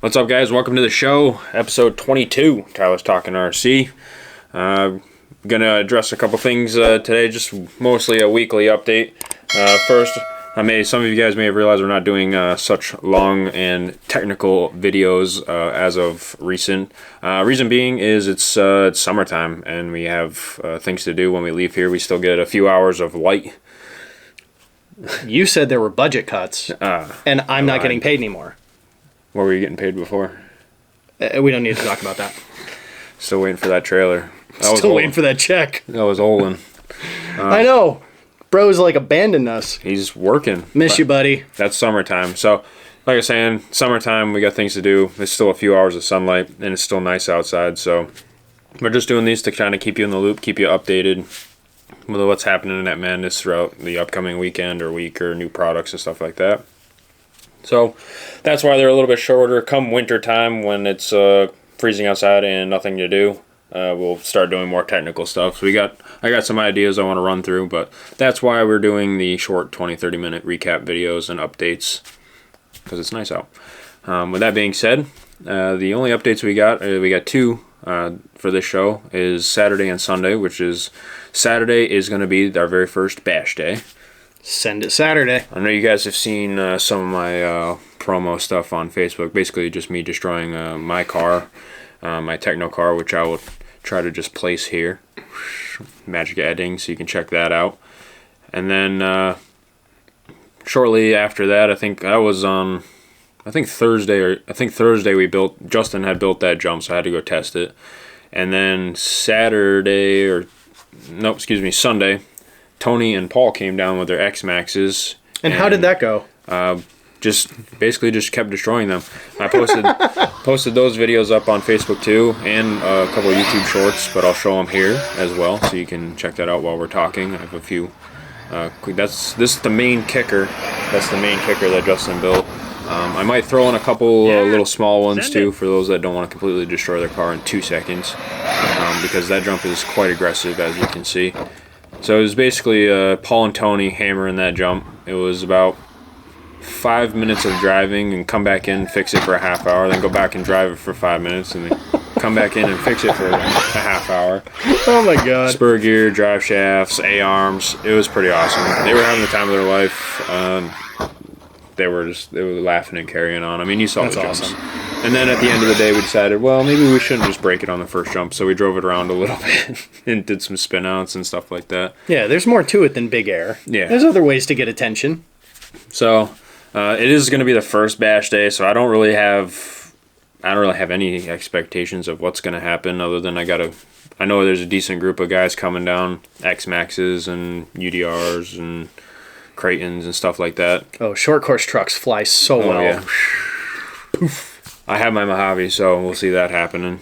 What's up, guys? Welcome to the show, episode 22. Tyler's Talking RC. Gonna address a couple things today, just mostly a weekly update. First, some of you guys may have realized we're not doing such long and technical videos as of recent. Reason being is it's summertime and we have things to do when we leave here. We still get a few hours of light. You said there were budget cuts, and I'm not getting paid anymore. What were you getting paid before? We don't need to talk about that. Still waiting for that trailer. Still waiting for that check. That was Olin. I know. Bro's like abandoned us. He's working. Miss you, buddy. That's summertime. So, like I was saying, summertime, we got things to do. There's still a few hours of sunlight, and it's still nice outside. So, we're just doing these to kind of keep you in the loop, keep you updated with what's happening in Madness throughout the upcoming weekend or week or new products and stuff like that. So that's why they're a little bit shorter. Come winter time, when it's freezing outside and nothing to do, we'll start doing more technical stuff. So I got some ideas I want to run through, but that's why we're doing the short 20-30 minute recap videos and updates, because it's nice out. With that being said, the only updates we got two for this show is Saturday and Sunday, which is Saturday is going to be our very first Bash Day. Send it Saturday. I know you guys have seen some of my promo stuff on Facebook. Basically, just me destroying my car, my techno car, which I will try to just place here. Magic editing, so you can check that out. And then shortly after that, I think that was on, Thursday Justin had built that jump, so I had to go test it. And then Sunday, Tony and Paul came down with their XMaxxes. And how did that go? Just kept destroying them. I posted those videos up on Facebook too, and a couple of YouTube shorts, but I'll show them here as well, so you can check that out while we're talking. I have a few. This is the main kicker. That's the main kicker that Justin built. I might throw in a couple little small ones too, for those that don't want to completely destroy their car in 2 seconds, because that jump is quite aggressive, as you can see. So it was basically Paul and Tony hammering that jump. It was about 5 minutes of driving and come back in, fix it for a half hour, then go back and drive it for 5 minutes, and then come back in and fix it for a half hour. Oh my god. Spur gear, drive shafts, A-arms. It was pretty awesome. They were having the time of their life. They were laughing and carrying on. I mean, you saw the jumps. Awesome. And then at the end of the day, we decided, well, maybe we shouldn't just break it on the first jump. So we drove it around a little bit and did some spin outs and stuff like that. Yeah, there's more to it than big air. Yeah. There's other ways to get attention. So it is going to be the first Bash Day, so I don't really have any expectations of what's going to happen, other than I know there's a decent group of guys coming down, XMaxxes and UDRs and Creightons and stuff like that. Oh, short course trucks fly so well. Yeah. Poof. I have my Mojave, so we'll see that happening.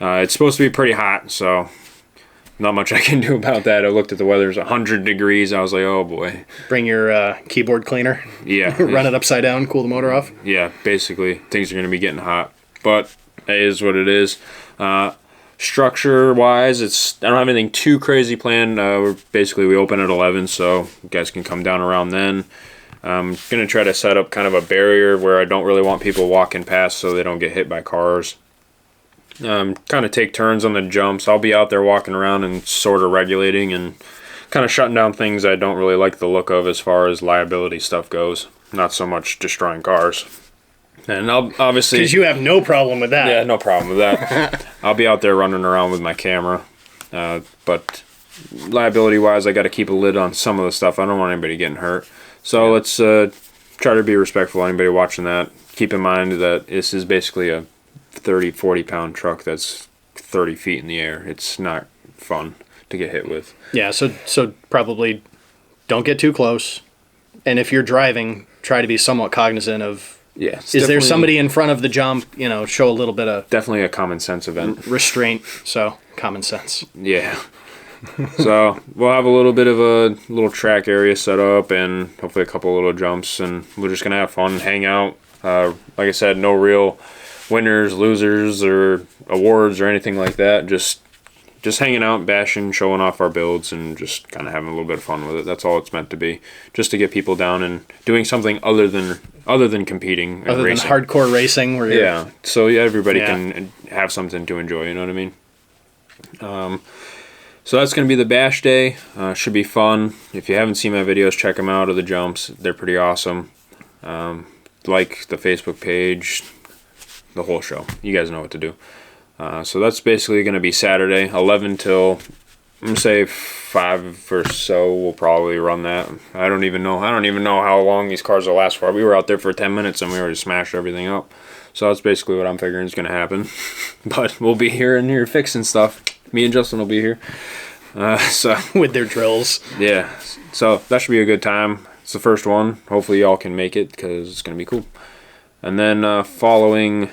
It's supposed to be pretty hot, so not much I can do about that. I looked at the weather, it's 100 degrees. I was like, oh boy. Bring your keyboard cleaner. Yeah. Run it upside down, cool the motor off. Yeah, basically. Things are going to be getting hot. But it is what it is. Structure-wise, I don't have anything too crazy planned. We open at 11, so you guys can come down around then. I'm going to try to set up kind of a barrier where I don't really want people walking past so they don't get hit by cars. Kind of take turns on the jumps. I'll be out there walking around and sort of regulating and kind of shutting down things I don't really like the look of as far as liability stuff goes. Not so much destroying cars. And I'll obviously... Because you have no problem with that. Yeah, no problem with that. I'll be out there running around with my camera. But liability-wise, I got to keep a lid on some of the stuff. I don't want anybody getting hurt. So let's try to be respectful of anybody watching that. Keep in mind that this is basically a 30, 40-pound truck that's 30 feet in the air. It's not fun to get hit with. Yeah, so probably don't get too close. And if you're driving, try to be somewhat cognizant of, is there somebody in front of the jump? Show a little bit of... Definitely a common sense event. Restraint, so common sense. Yeah. So we'll have a little bit of a little track area set up and hopefully a couple little jumps, and we're just going to have fun and hang out. Like I said, no real winners, losers, or awards or anything like that. Just hanging out, bashing, showing off our builds, and just kind of having a little bit of fun with it. That's all it's meant to be. Just to get people down and doing something other than other than competing and other racing. than hardcore racing, where yeah, so everybody can have something to enjoy. You know what I mean? So that's going to be the Bashday. Should be fun. If you haven't seen my videos, check them out of the jumps. They're pretty awesome. Like the Facebook page, the whole show. You guys know what to do. So that's basically going to be Saturday, 11 till, I'm going to say 5 or so. We'll probably run that. I don't even know how long these cars will last for. We were out there for 10 minutes and we already smashed everything up. So that's basically what I'm figuring is going to happen. But we'll be here and here fixing stuff. Me and Justin will be here. So with their drills. Yeah. So that should be a good time. It's the first one. Hopefully y'all can make it because it's going to be cool. And then following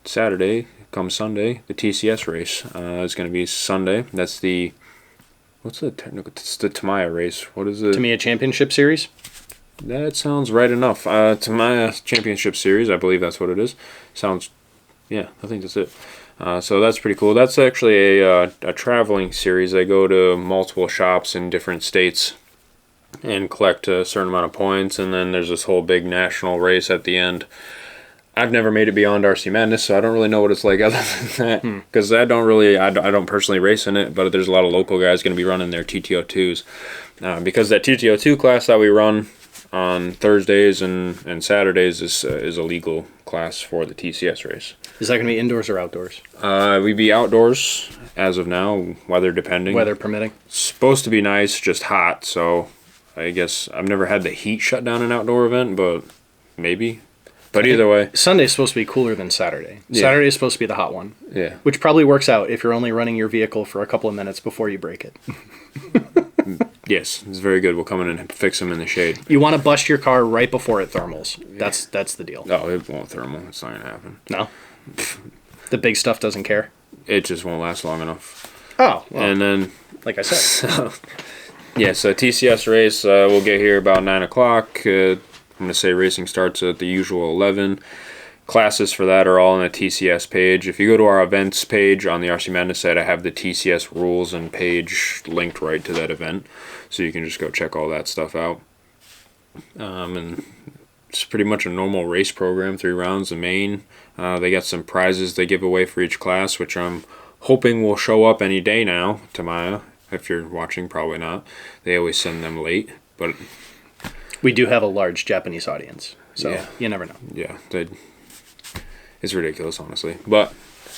Saturday comes Sunday, the TCS race. It's going to be Sunday. That's the, what's the technical? It's the Tamiya race. What is it? Tamiya Championship Series? That sounds right enough. Tamiya Championship Series, I believe that's what it is. Sounds, yeah, I think that's it. So that's pretty cool. That's actually a traveling series. They go to multiple shops in different states and collect a certain amount of points, and then there's this whole big national race at the end. I've never made it beyond RCMadness, so I don't really know what it's like other than that, because I don't personally race in it, but there's a lot of local guys going to be running their TTO2s, because that TTO2 class that we run on Thursdays and Saturdays is a legal class for the TCS race. Is that going to be indoors or outdoors? We'd be outdoors as of now, weather depending. Weather permitting. It's supposed to be nice, just hot, so I guess I've never had the heat shut down an outdoor event, but maybe. But either way. Sunday's supposed to be cooler than Saturday. Yeah. Saturday is supposed to be the hot one. Yeah. Which probably works out if you're only running your vehicle for a couple of minutes before you break it. Yes, it's very good. We'll come in and fix them in the shade. You want to bust your car right before it thermals. That's the deal. No, it won't thermal. It's not going to happen. No? The big stuff doesn't care? It just won't last long enough. Oh. Well, and then, like I said. Yeah, so TCS race, we'll get here about 9 o'clock. I'm going to say racing starts at the usual 11. Classes for that are all on the TCS page. If you go to our events page on the RC Madness site, I have the TCS rules and page linked right to that event. So you can just go check all that stuff out. And it's pretty much a normal race program, 3 rounds, the main. They got some prizes they give away for each class, which I'm hoping will show up any day now, Tamiya. If you're watching, probably not. They always send them late, but we do have a large Japanese audience, so yeah. You never know. Yeah, it's ridiculous, honestly. But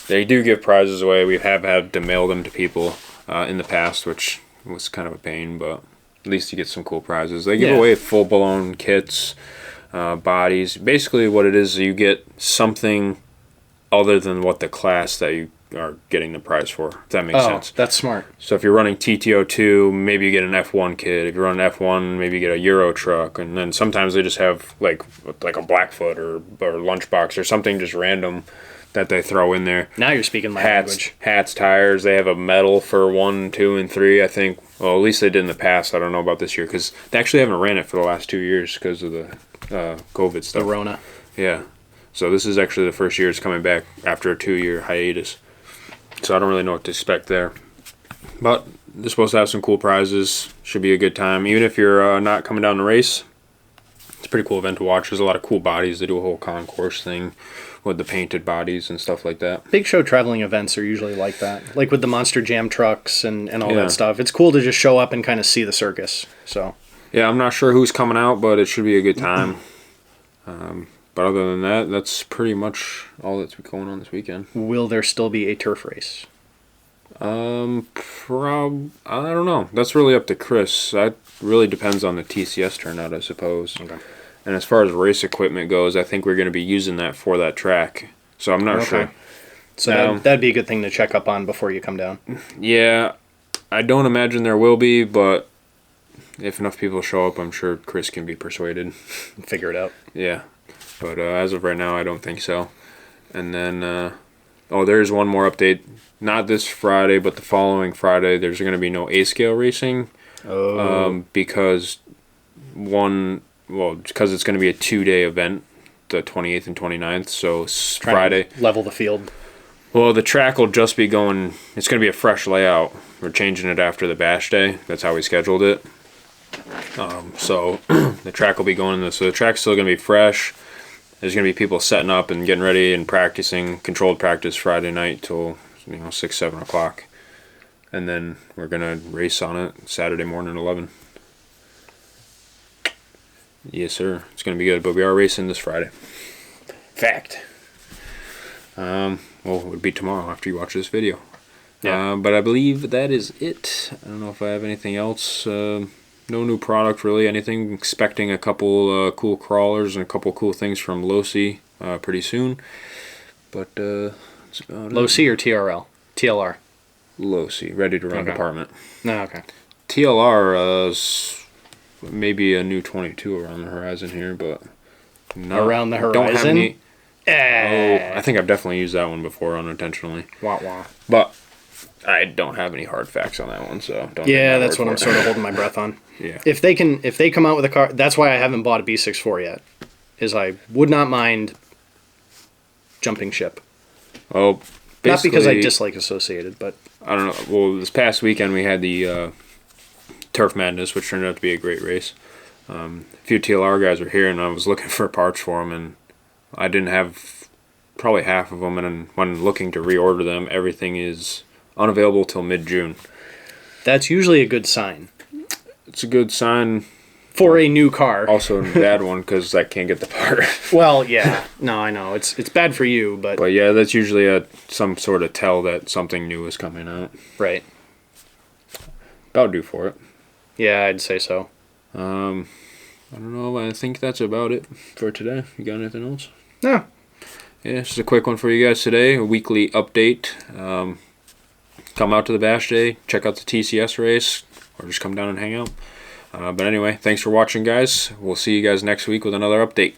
they do give prizes away. We have had to mail them to people in the past, which was kind of a pain, but at least you get some cool prizes. They give away full-blown kits, bodies. Basically what it is, you get something other than what the class that you are getting the prize for, if that makes sense. That's smart. So if you're running TTO2, maybe you get an F1 kit. If you're running F1, maybe you get a Euro truck. And then sometimes they just have like a Blackfoot or Lunchbox or something just random that they throw in there. Now you're speaking my language. Hats, tires. They have a medal for 1, 2, and 3, I think. Well, at least they did in the past. I don't know about this year because they actually haven't ran it for the last 2 years because of the COVID stuff. The Rona. Yeah. So this is actually the first year it's coming back after a 2-year hiatus. So I don't really know what to expect there. But they're supposed to have some cool prizes. Should be a good time. Even if you're not coming down to race, it's a pretty cool event to watch. There's a lot of cool bodies. They do a whole concourse thing with the painted bodies and stuff like that. Big show traveling events are usually like that. Like with the Monster Jam trucks and all that stuff. It's cool to just show up and kind of see the circus. So yeah, I'm not sure who's coming out, but it should be a good time. But other than that, that's pretty much all that's going on this weekend. Will there still be a turf race? I don't know. That's really up to Chris. That really depends on the TCS turnout, I suppose. Okay. And as far as race equipment goes, I think we're going to be using that for that track. So I'm not sure. So that'd be a good thing to check up on before you come down. Yeah, I don't imagine there will be, but if enough people show up, I'm sure Chris can be persuaded. Figure it out. Yeah. But as of right now, I don't think so. And then, there's one more update. Not this Friday, but the following Friday, there's going to be no A-scale racing. Because it's going to be a 2-day event, the 28th and 29th. So Friday. Level the field. Well, the track will just be going, it's going to be a fresh layout. We're changing it after the Bashday. That's how we scheduled it. So the track will be going so the track's still going to be fresh. There's going to be people setting up and getting ready and practicing, controlled practice Friday night till 6, 7 o'clock. And then we're going to race on it Saturday morning at 11. Yes, sir. It's going to be good, but we are racing this Friday. Fact. Well, it would be tomorrow after you watch this video. Yeah. But I believe that is it. I don't know if I have anything else. No new product really. Anything. Expecting a couple cool crawlers and a couple cool things from Losi pretty soon. But that's about Losi or TRL? TLR? Losi, ready to run department. No, okay. TLR is maybe a new 22 around the horizon here, but around the horizon. Don't have any. Oh, I think I've definitely used that one before unintentionally. Wah wah. But I don't have any hard facts on that one, so don't. Yeah, that's what I'm sort of holding my breath on. Yeah. If they come out with a car, that's why I haven't bought a B64 yet. Is I would not mind jumping ship. Well, not because I dislike Associated, but I don't know. Well, this past weekend we had the Turf Madness, which turned out to be a great race. A few TLR guys were here, and I was looking for parts for them, and I didn't have probably half of them. And when looking to reorder them, everything is unavailable till mid-June. That's usually a good sign. It's a good sign for a new car. Also a bad one because I can't get the part. Well, yeah. No, I know. It's bad for you, but... But yeah, that's usually some sort of tell that something new is coming out. Right. That'll do for it. Yeah, I'd say so. I don't know. I think that's about it for today. You got anything else? No. Yeah, just a quick one for you guys today. A weekly update. Come out to the Bashday. Check out the TCS race. Or just come down and hang out. But anyway, thanks for watching, guys. We'll see you guys next week with another update.